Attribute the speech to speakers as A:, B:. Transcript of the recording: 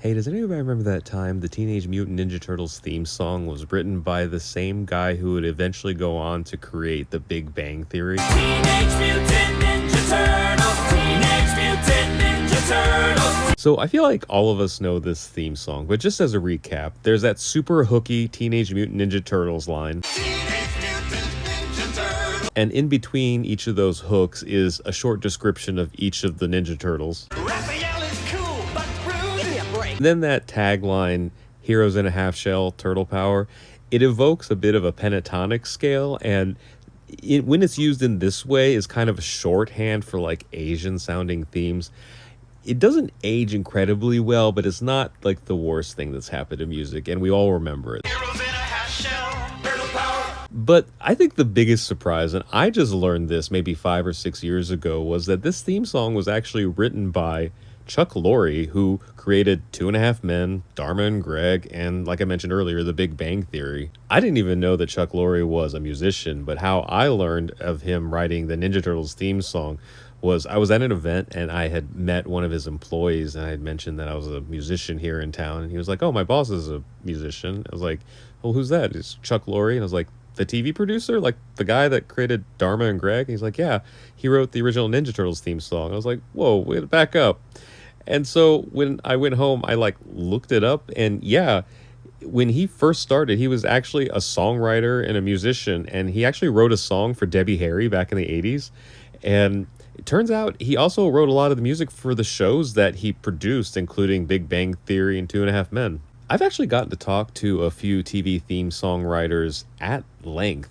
A: Hey, does anybody remember that time the Teenage Mutant Ninja Turtles theme song was written by the same guy who would eventually go on to create the Big Bang Theory?
B: Teenage Mutant Ninja Turtles! Teenage Mutant Ninja Turtles!
A: So I feel like all of us know this theme song, but just as a recap, there's that super hooky Teenage Mutant Ninja Turtles line.
B: Teenage Mutant Ninja Turtles!
A: And in between each of those hooks is a short description of each of the Ninja Turtles.
B: Raphael is cool but rude. Give me a break.
A: And then that tagline, Heroes in a Half Shell, Turtle Power, it evokes a bit of a pentatonic scale, and when it's used in this way is kind of a shorthand for like Asian sounding themes. It doesn't age incredibly well, but it's not like the worst thing that's happened in music, and we all remember it.
B: Heroes in a half shell. Turtle power.
A: But I think the biggest surprise, and I just learned this maybe 5 or 6 years ago, was that this theme song was actually written by Chuck Lorre, who created Two and a Half Men, Dharma and Greg, and like I mentioned earlier, The Big Bang Theory. I didn't even know that Chuck Lorre was a musician, but how I learned of him writing the Ninja Turtles theme song was I was at an event and I had met one of his employees, and I had mentioned that I was a musician here in town, and he was like, "Oh, my boss is a musician." I was like, "Well, who's that?" It's Chuck Lorre. And I was like, "The TV producer? Like the guy that created Dharma and Greg?" And he's like, "Yeah, he wrote the original Ninja Turtles theme song." I was like, "Whoa, wait, back up." And so when I went home, I like looked it up, and yeah, when he first started, he was actually a songwriter and a musician, and he actually wrote a song for Debbie Harry back in the 80s. And it turns out he also wrote a lot of the music for the shows that he produced, including Big Bang Theory and Two and a Half Men. I've actually gotten to talk to a few TV theme songwriters at length,